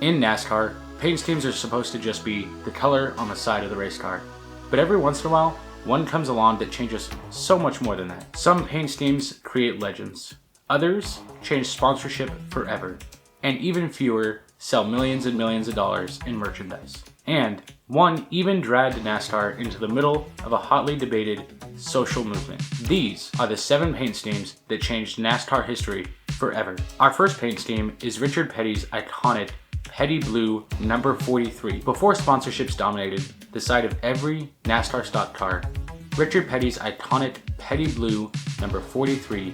In NASCAR, paint schemes are supposed to just be the color on the side of the race car. But every once in a while, one comes along that changes so much more than that. Some paint schemes create legends. Others change sponsorship forever. And even fewer sell millions and millions of dollars in merchandise. And one even dragged NASCAR into the middle of a hotly debated social movement. These are the 7 paint schemes that changed NASCAR history forever. Our first paint scheme is Richard Petty's iconic Petty Blue number 43. Before sponsorships dominated the side of every NASCAR stock car, Richard Petty's iconic Petty Blue number 43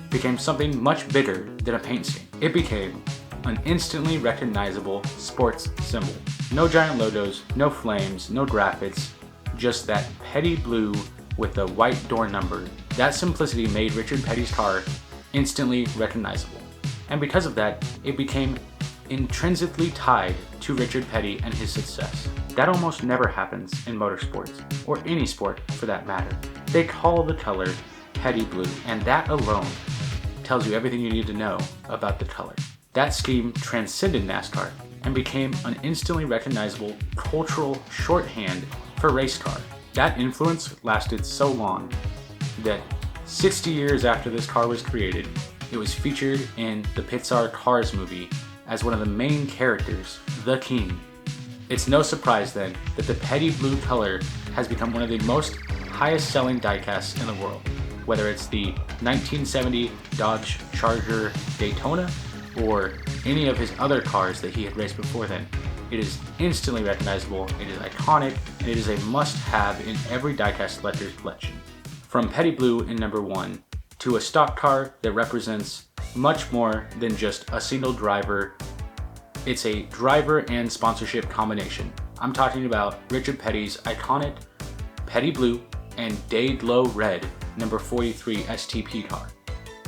became something much bigger than a paint scheme. It became an instantly recognizable sports symbol. No giant logos, no flames, no graphics, just that Petty Blue with the white door number. That simplicity made Richard Petty's car instantly recognizable. And because of that, it became intrinsically tied to Richard Petty and his success. That almost never happens in motorsports, or any sport for that matter. They call the color Petty Blue, and that alone tells you everything you need to know about the color. That scheme transcended NASCAR and became an instantly recognizable cultural shorthand for race car. That influence lasted so long that 60 years after this car was created, it was featured in the Pixar Cars movie as one of the main characters, the King. It's no surprise then that the Petty Blue color has become one of the most highest selling diecasts in the world. Whether it's the 1970 Dodge Charger Daytona or any of his other cars that he had raced before then, it is instantly recognizable, it is iconic, and it is a must-have in every diecast collector's collection. From Petty Blue in number 1 to a stock car that represents much more than just a single driver. It's a driver and sponsorship combination. I'm talking about Richard Petty's iconic Petty Blue and Daedlow Red number 43 STP car.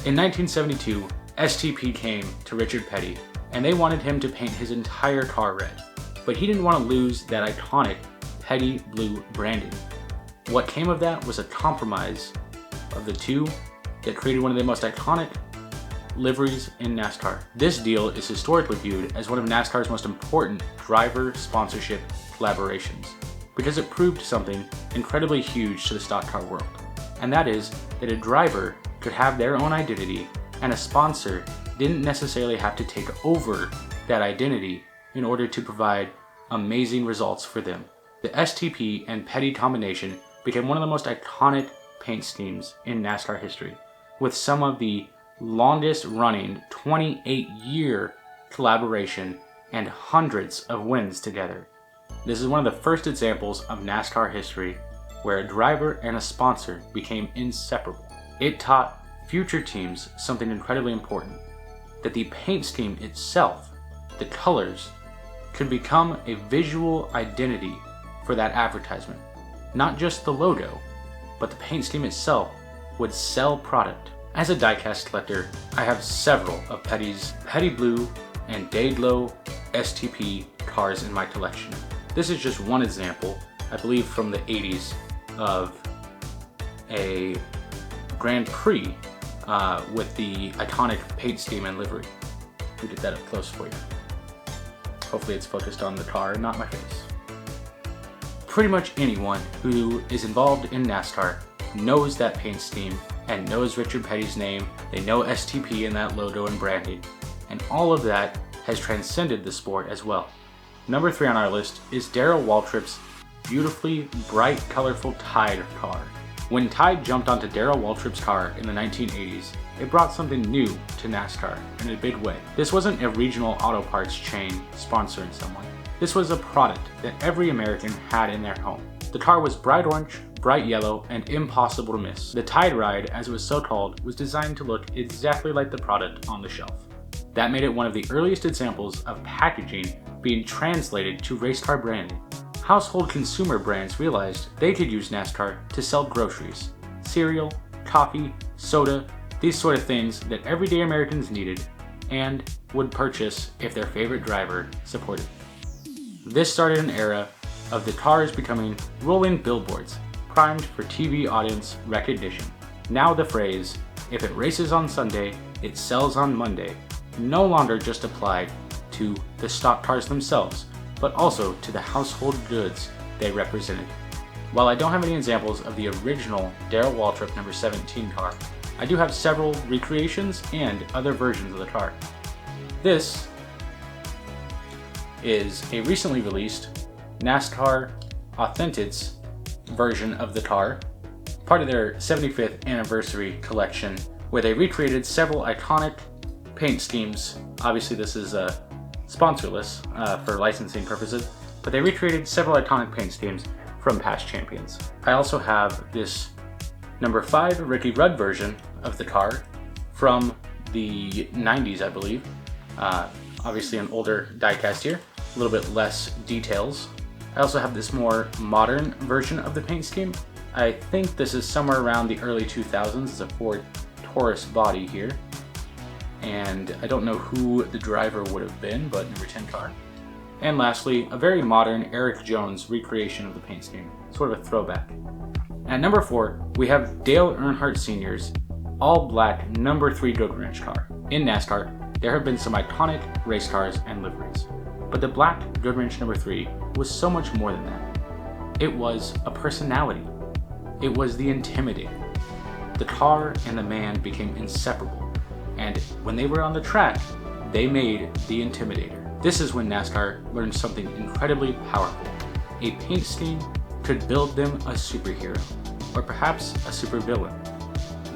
In 1972, STP came to Richard Petty and they wanted him to paint his entire car red, but he didn't want to lose that iconic Petty Blue branding. What came of that was a compromise of the two that created one of the most iconic liveries in NASCAR. This deal is historically viewed as one of NASCAR's most important driver sponsorship collaborations because it proved something incredibly huge to the stock car world, and that is that a driver could have their own identity and a sponsor didn't necessarily have to take over that identity in order to provide amazing results for them. The STP and Petty combination became one of the most iconic paint schemes in NASCAR history, with some of the longest running 28-year collaboration and hundreds of wins together. This is one of the first examples of NASCAR history where a driver and a sponsor became inseparable. It taught future teams something incredibly important, that the paint scheme itself, the colors, could become a visual identity for that advertisement. Not just the logo, but the paint scheme itself would sell product. As a diecast collector, I have several of Petty's Petty Blue and Daedlow STP cars in my collection. This is just one example, I believe from the 80s, of a Grand Prix with the iconic paint scheme and livery. We did that up close for you. Hopefully it's focused on the car and not my face. Pretty much anyone who is involved in NASCAR knows that paint scheme and knows Richard Petty's name. They know STP and that logo and branding, and all of that has transcended the sport as well. Number 3 on our list is Darrell Waltrip's beautifully bright, colorful Tide car. When Tide jumped onto Darrell Waltrip's car in the 1980s, it brought something new to NASCAR in a big way. This wasn't a regional auto parts chain sponsoring someone. This was a product that every American had in their home. The car was bright orange, bright yellow, and impossible to miss. The Tide Ride, as it was so called, was designed to look exactly like the product on the shelf. That made it one of the earliest examples of packaging being translated to race car branding. Household consumer brands realized they could use NASCAR to sell groceries, cereal, coffee, soda, these sort of things that everyday Americans needed and would purchase if their favorite driver supported. This started an era of the cars becoming rolling billboards, primed for TV audience recognition. Now the phrase, "if it races on Sunday, it sells on Monday," no longer just applied to the stock cars themselves, but also to the household goods they represented. While I don't have any examples of the original Darrell Waltrip number 17 car, I do have several recreations and other versions of the car. This is a recently released NASCAR Authentics version of the car, part of their 75th anniversary collection, where they recreated several iconic paint schemes. Obviously this is sponsorless for licensing purposes, but they recreated several iconic paint schemes from past champions. I also have this number 5 Ricky Rudd version of the car from the 90s, I believe. Obviously an older diecast here, a little bit less details. I also have this more modern version of the paint scheme. I think this is somewhere around the early 2000s. It's a Ford Taurus body here. And I don't know who the driver would have been, but number 10 car. And lastly, a very modern Eric Jones recreation of the paint scheme, sort of a throwback. At number 4, we have Dale Earnhardt Sr.'s all-black number 3 Goodwrench car. In NASCAR, there have been some iconic race cars and liveries, but the black Goodwrench number 3 was so much more than that. It was a personality. It was the Intimidator. The car and the man became inseparable, and when they were on the track, they made the Intimidator. This is when NASCAR learned something incredibly powerful. A paint scheme could build them a superhero, or perhaps a supervillain.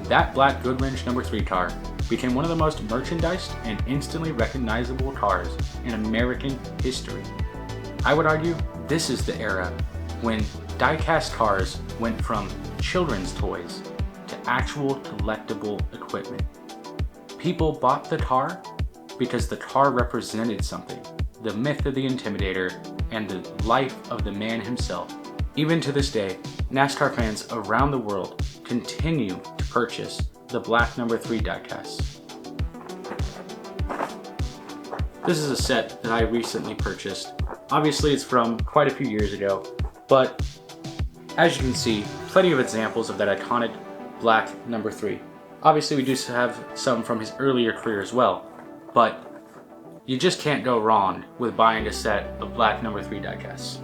That black Goodwrench number 3 car became one of the most merchandised and instantly recognizable cars in American history. I would argue this is the era when die-cast cars went from children's toys to actual collectible equipment. People bought the car because the car represented something, the myth of the Intimidator and the life of the man himself. Even to this day, NASCAR fans around the world continue to purchase the black number 3 diecasts. This is a set that I recently purchased. Obviously it's from quite a few years ago, but as you can see, plenty of examples of that iconic black number 3. Obviously we do have some from his earlier career as well, but you just can't go wrong with buying a set of black number 3 diecasts.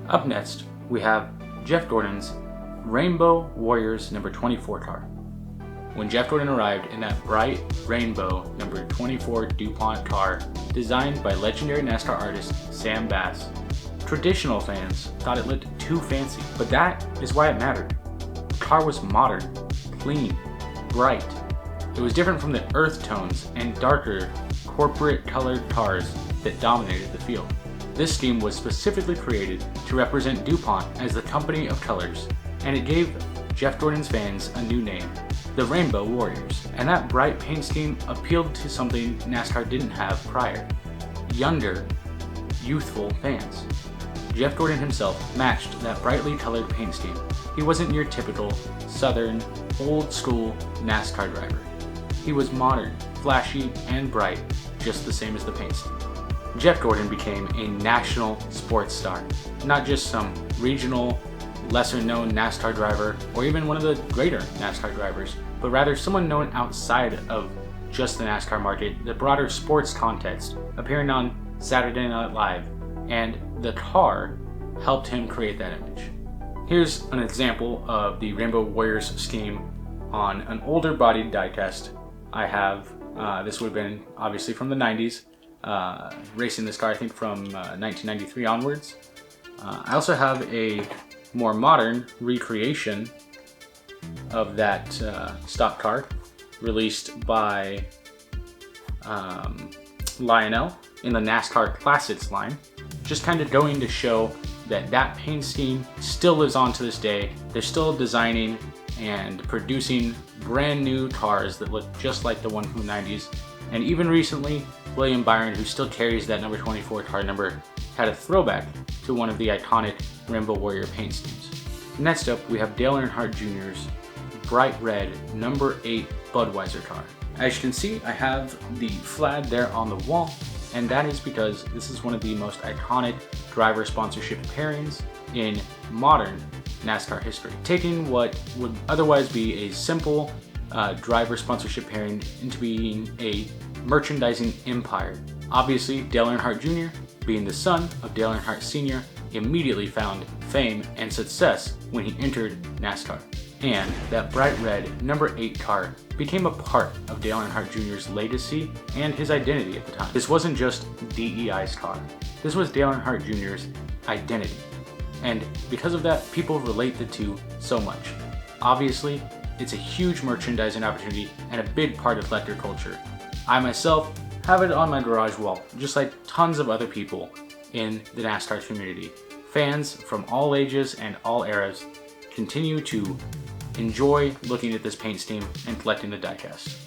Up next, we have Jeff Gordon's Rainbow Warriors number 24 car. When Jeff Gordon arrived in that bright rainbow number 24 DuPont car designed by legendary NASCAR artist Sam Bass, traditional fans thought it looked too fancy, but that is why it mattered. The car was modern, clean, bright. It was different from the earth tones and darker corporate colored cars that dominated the field. This scheme was specifically created to represent DuPont as the company of colors, and it gave Jeff Gordon's fans a new name, the Rainbow Warriors. And that bright paint scheme appealed to something NASCAR didn't have prior: younger, youthful fans. Jeff Gordon himself matched that brightly colored paint scheme. He wasn't your typical southern, old school NASCAR driver. He was modern, flashy, and bright, just the same as the paint scheme. Jeff Gordon became a national sports star, not just some regional, lesser-known NASCAR driver, or even one of the greater NASCAR drivers, but rather someone known outside of just the NASCAR market, the broader sports context, appearing on Saturday Night Live, and the car helped him create that image. Here's an example of the Rainbow Warriors scheme on an older bodied diecast. I have, this would have been obviously from the 90s, racing this car I think from 1993 onwards. I also have a more modern recreation of that stock car released by Lionel in the NASCAR Classics line, just kind of going to show that that paint scheme still lives on to this day. They're still designing and producing brand new cars that look just like the one from the 90s. And even recently, William Byron, who still carries that number 24 car number, had a throwback to one of the iconic Rainbow Warrior paint schemes. Next up, we have Dale Earnhardt Jr.'s bright red number 8 Budweiser car. As you can see, I have the flag there on the wall, and that is because this is one of the most iconic driver sponsorship pairings in modern NASCAR history, taking what would otherwise be a simple driver sponsorship pairing into being a merchandising empire Obviously, Dale Earnhardt Jr., being the son of Dale Earnhardt Sr., immediately found fame and success when he entered NASCAR. And that bright red number 8 car became a part of Dale Earnhardt Jr.'s legacy and his identity at the time. This wasn't just DEI's car. This was Dale Earnhardt Jr.'s identity. And because of that, people relate the two so much. Obviously, it's a huge merchandising opportunity and a big part of collector culture. I myself have it on my garage wall, just like tons of other people in the NASCAR community. Fans from all ages and all eras continue to enjoy looking at this paint scheme and collecting the diecast.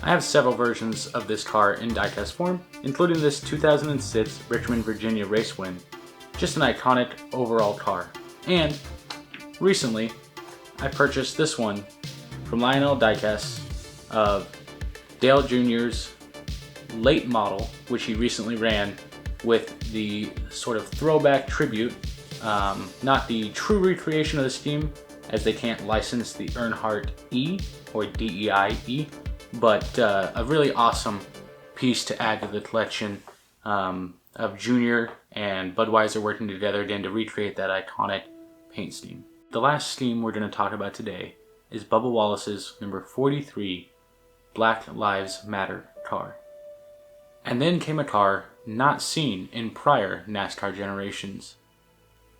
I have several versions of this car in diecast form, including this 2006 Richmond, Virginia race win. Just an iconic overall car. And recently, I purchased this one from Lionel Diecast of Dale Jr.'s late model, which he recently ran with the sort of throwback tribute, not the true recreation of the scheme, as they can't license the Earnhardt E or DEI-E, but a really awesome piece to add to the collection of Junior and Budweiser working together again to recreate that iconic paint scheme. The last scheme we're going to talk about today is Bubba Wallace's number 43 Black Lives Matter car. And then came a car not seen in prior NASCAR generations.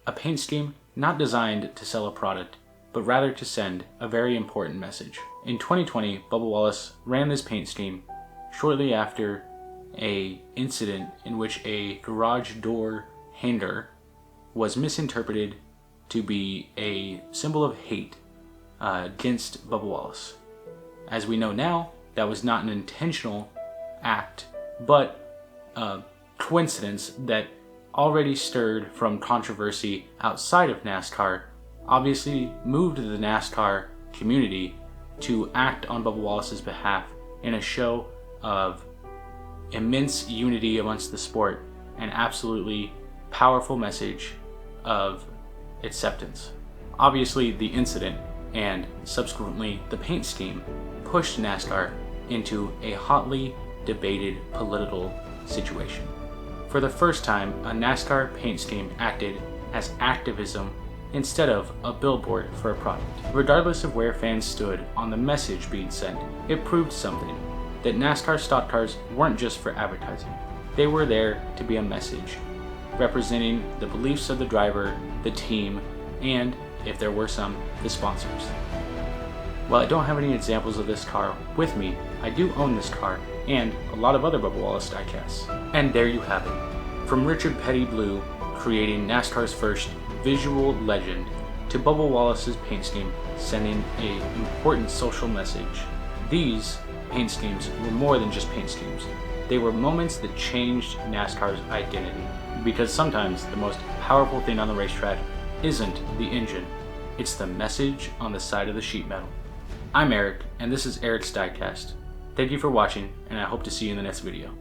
A paint scheme not designed to sell a product, but rather to send a very important message. In 2020, Bubba Wallace ran this paint scheme shortly after an incident in which a garage door hanger was misinterpreted to be a symbol of hate against Bubba Wallace. As we know now, that was not an intentional act, but a coincidence that already stirred from controversy outside of NASCAR, obviously moved the NASCAR community to act on Bubba Wallace's behalf in a show of immense unity amongst the sport and absolutely powerful message of acceptance. Obviously, the incident and subsequently the paint scheme pushed NASCAR into a hotly debated political situation. For the first time, a NASCAR paint scheme acted as activism instead of a billboard for a product. Regardless of where fans stood on the message being sent, it proved something, that NASCAR stock cars weren't just for advertising. They were there to be a message, representing the beliefs of the driver, the team, and, if there were some, the sponsors. While I don't have any examples of this car with me, I do own this car and a lot of other Bubba Wallace diecasts. And there you have it. From Richard Petty Blue creating NASCAR's first visual legend to Bubba Wallace's paint scheme sending an important social message. These paint schemes were more than just paint schemes. They were moments that changed NASCAR's identity. Because sometimes the most powerful thing on the racetrack isn't the engine, it's the message on the side of the sheet metal. I'm Eric, and this is Eric's Diecast. Thank you for watching, and I hope to see you in the next video.